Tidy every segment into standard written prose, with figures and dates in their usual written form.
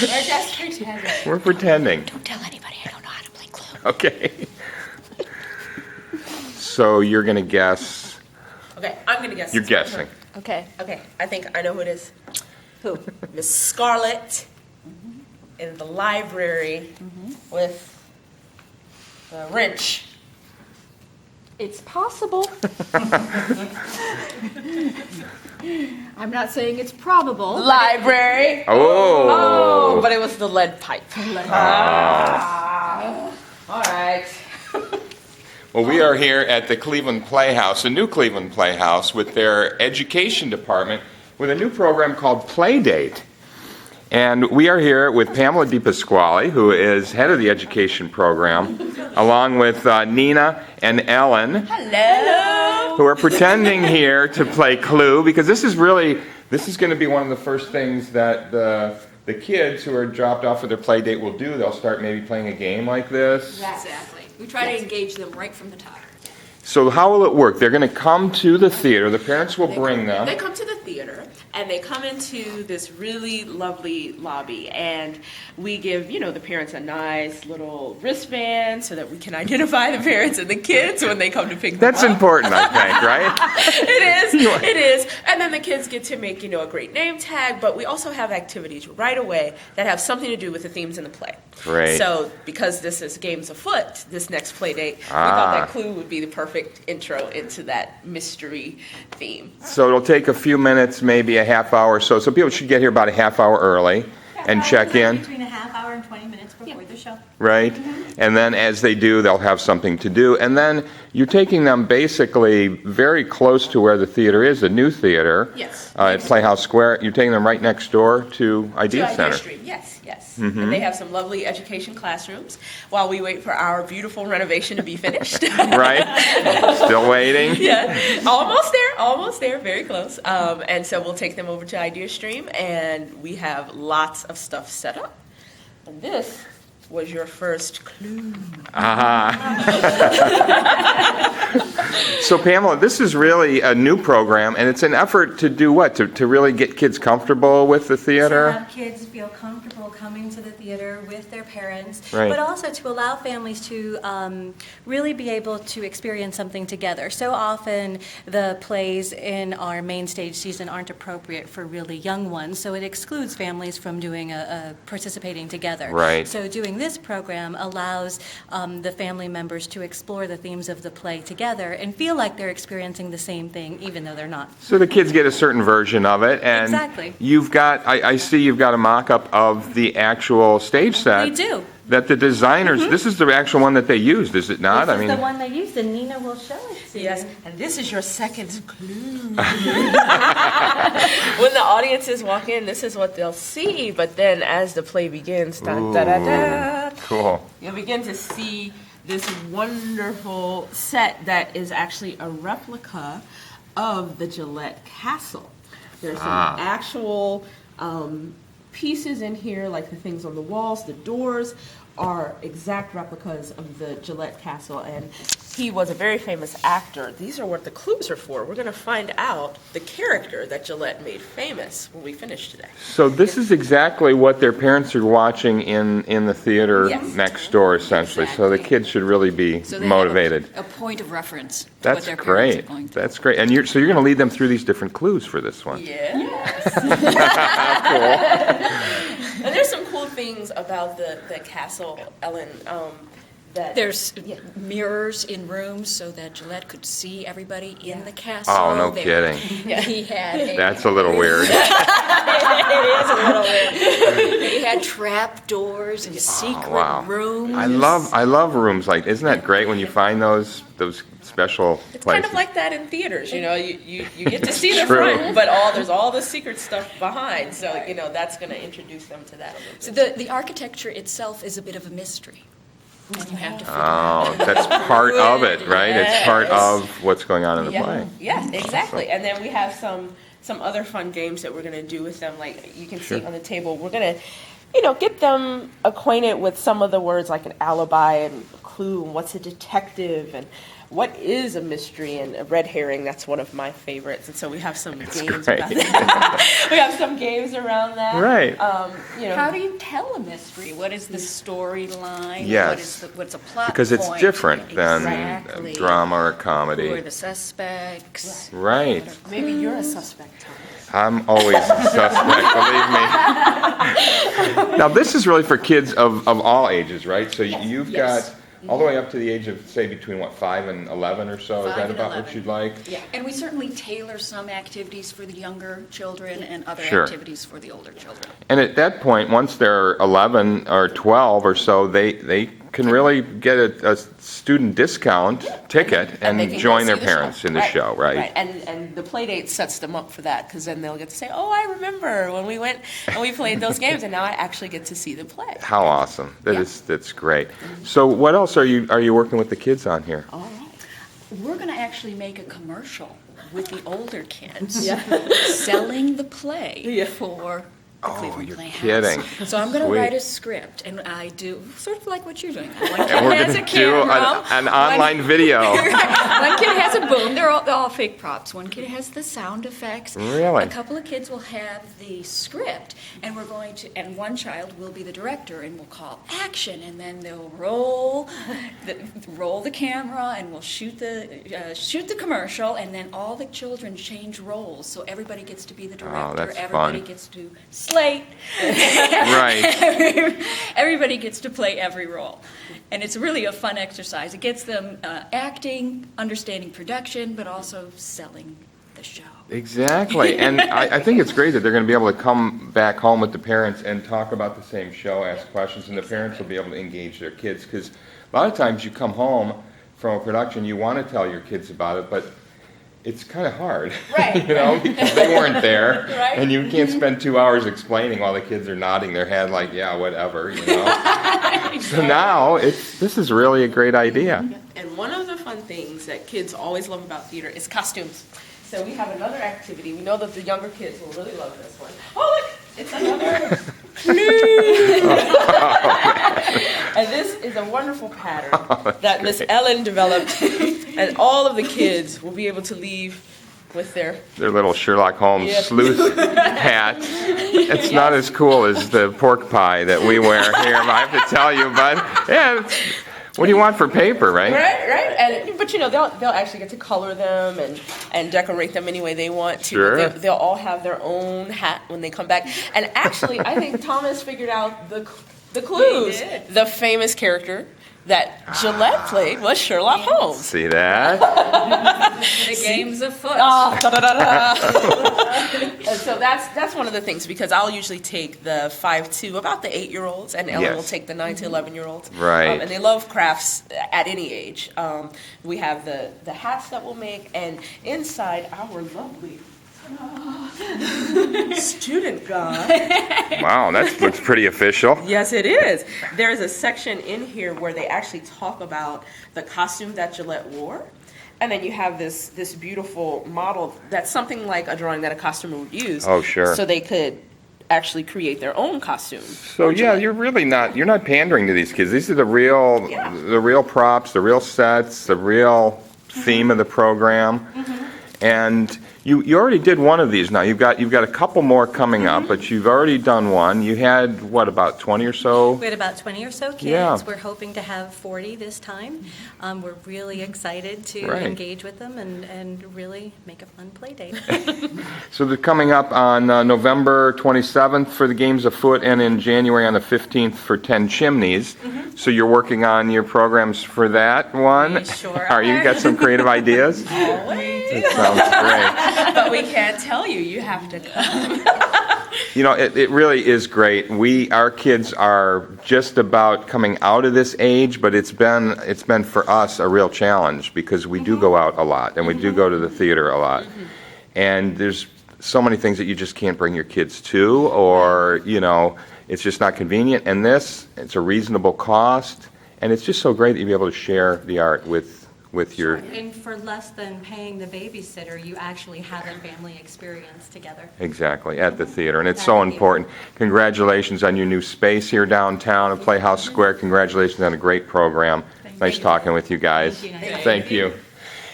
We're just pretending. We're pretending. Don't tell anybody I don't know how to play Clue. Okay. So you're going to guess. Okay, I'm going to guess. You're guessing. Okay. Okay, I think I know who it is. Who? Miss Scarlett in the library with the wrench. It's possible. I'm not saying it's probable. Library. Oh. But it was the lead pipe. All right. Well, we are here at the Cleveland Playhouse, the new Cleveland Playhouse, with their education department with a new program called Playdate. And we are here with Pamela DiPasquale, who is head of the education program, along with Nina and Ellen, Hello. who are pretending here to play Clue, because this is going to be one of the first things that the kids who are dropped off of their play date will do. They'll start maybe playing a game like this. Exactly. We try to engage them right from the top. So how will it work? They're going to come to the theater. The parents will bring them. They come to the theater, and they come into this really lovely lobby, and we give, the parents a nice little wristband so that we can identify the parents and the kids when they come to pick them That's up. important, I think, right? It is. And then the kids get to make, a great name tag, but we also have activities right away that have something to do with the themes in the play. Great. So because this is Games Afoot, this next play date, we thought that Clue would be the perfect intro into that mystery theme. So it'll take a few minutes, maybe a half hour or so. So people should get here about a half hour early and check in. Between a half hour and 20 minutes before the show. Right? And then as they do, they'll have something to do. And then you're taking them basically very close to where the theater is, the new theater. Yes. At PlayhouseSquare. You're taking them right next door to Idea To Center. Street. Yes. And they have some lovely education classrooms while we wait for our beautiful renovation to be finished. Right? Still waiting? Yeah, almost there, very close. And so we'll take them over to Idea Stream, and we have lots of stuff set up. And this was your first clue. So Pamela, this is really a new program, and it's an effort to do what? To really get kids comfortable with the To theater? have kids feel comfortable coming to the theater with their parents, Right. but also to allow families to really be able to experience something together. So often the plays in our main stage season aren't appropriate for really young ones, so it excludes families from doing participating together. Right. So doing this program allows the family members to explore the themes of the play together and feel like they're experiencing the same thing, even though they're not. So the kids get a certain version of it, and Exactly. you've got, I see you've got a mock-up of the actual stage set. We do. That the designers, this is the actual one that they used, is it not? This is the one they used, and Nina will show it to you. Yes, and this is your second clue. When the audiences walk in, this is what they'll see, but then as the play begins, Cool. you'll begin to see this wonderful set that is actually a replica of the Gillette Castle. There's some actual pieces in here, like the things on the walls, the doors are exact replicas of the Gillette Castle, and he was a very famous actor. These are what the clues are for. We're going to find out the character that Gillette made famous when we finish today. So this is exactly what their parents are watching in the theater Yes. next door, essentially. So the kids should really be So they motivated. have a point of reference to what That's their parents are great. going to. That's great. And so you're going to lead them through these different clues for this one. Yes. And there's some cool things about the castle, Ellen, that... There's mirrors in rooms so that Gillette could see everybody in the castle. Oh, no They- kidding. He had That's a little weird. It is a little bit. They had trap doors and secret wow. rooms. I love rooms like, isn't that great when you find those special It's places? kind of like that in theaters, you get to see the True. front, but there's all the secret stuff behind, so, that's going to introduce them to that a little So bit. the architecture itself is a bit of a mystery. And you have to figure Oh, that's part of it, right? It's part of what's going on in the play. Yeah, exactly. And then we have some other fun games that we're going to do with them, like you can see on the table. We're going to, get them acquainted with some of the words like an alibi and clue and what's a detective and what is a mystery and a red herring. That's one of my favorites. And so we have some games great. about that. We have some games around that. Right. You know, How do you tell a mystery? What is the storyline? Yes. What's a plot Because it's point? different than Exactly. drama or Who are comedy. the suspects? Right. maybe you're a suspect, Thomas. I'm always a suspect, believe me. Now, this is really for kids of all ages, right? So you've got all the way up to the age of, say, between, 5 and 11 or so? Is 5 that and about 11. what you'd like? Yeah, and we certainly tailor some activities for the younger children and other Sure. activities for the older children. And at that point, once they're 11 or 12 or so, they can really get a student discount ticket and they can go join see their the parents show. in the show, right? And the play date sets them up for that because then they'll get to say, oh, I remember when we went and we played those games, and now I actually get to see them play. How awesome. Yeah. That's great. So what else are you working with the kids on here? All right. We're going to actually make a commercial with the older kids selling the play for the Cleveland you're Playhouse. kidding. So I'm going to Sweet. write a script, and I do sort of like what you're doing. One kid And we're has going a to do camera. an online video. One kid has a boom. They're all fake props. One kid has the sound effects. Really? A couple of kids will have the script, and and one child will be the director, and we'll call action, and then they'll roll the camera, and we'll shoot the commercial, and then all the children change roles, so everybody gets to be the director. that's Everybody fun. gets to slate. Right. Everybody gets to play every role. And it's really a fun exercise. It gets them acting, understanding production, but also selling the show. Exactly. And I think it's great that they're going to be able to come back home with the parents and talk about the same show, ask questions, and the parents will be able to engage their kids. Because a lot of times you come home from a production, you want to tell your kids about it, but it's kind of hard, Right. because they weren't there, Right. and you can't spend 2 hours explaining while the kids are nodding their head like, yeah, whatever, So now, this is really a great idea. And one of the fun things that kids always love about theater is costumes. So we have another activity. We know that the younger kids will really love this one. Oh, look! It's another clue! And this is a wonderful pattern that Miss Ellen developed, and all of the kids will be able to leave with their... Their little Sherlock Holmes Yes. sleuth hat. It's not as cool as the pork pie that we wear here, I have to tell you, but yeah, what do you want for paper, right? Right. But they'll actually get to color them and decorate them any way they want to. Sure. They'll all have their own hat when they come back. And actually, I think Thomas figured out the clues. He did. The famous character that Gillette played was Sherlock Holmes. See that? The game's afoot. Ah, da-da-da-da. And so that's one of the things, because I'll usually take the 5 to about the 8-year-olds, and Ellen Yes. will take the 9 to 11-year-olds. Right. And they love crafts at any age. We have the hats that we'll make, and inside our lovely student guide. Wow, that looks pretty official. Yes, it is. There's a section in here where they actually talk about the costume that Gillette wore. And then you have this beautiful model that's something like a drawing that a costumer would use. Oh, sure. So they could actually create their own costume. So yeah, you're not pandering to these kids. These are the real props, the real sets, the real theme of the program. And you already did one of these now. You've got a couple more coming up, but you've already done one. You had about 20 or so? We had about 20 or so kids. Yeah. We're hoping to have 40 this time. We're really excited to Right. engage with them and really make a fun play date. So they're coming up on November 27th for the Games Afoot, and in January on the 15th for 10 Chimneys. So you're working on your programs for that one? We sure Are you are. got some creative ideas? That sounds great. But we can't tell you. You have to come. It really is great. Our kids are just about coming out of this age, but it's been for us a real challenge because we do go out a lot and we do go to the theater a lot. And there's so many things that you just can't bring your kids to, or it's just not convenient. And it's a reasonable cost, and it's just so great that you be able to share the art with your... And for less than paying the babysitter, you actually have a family experience together. Exactly, at the theater, and it's so important. Congratulations on your new space here downtown at PlayhouseSquare. Congratulations on a great program. Nice talking with you guys. Thank you.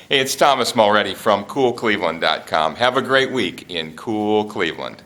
Hey, it's Thomas Mulready from CoolCleveland.com. Have a great week in Cool Cleveland.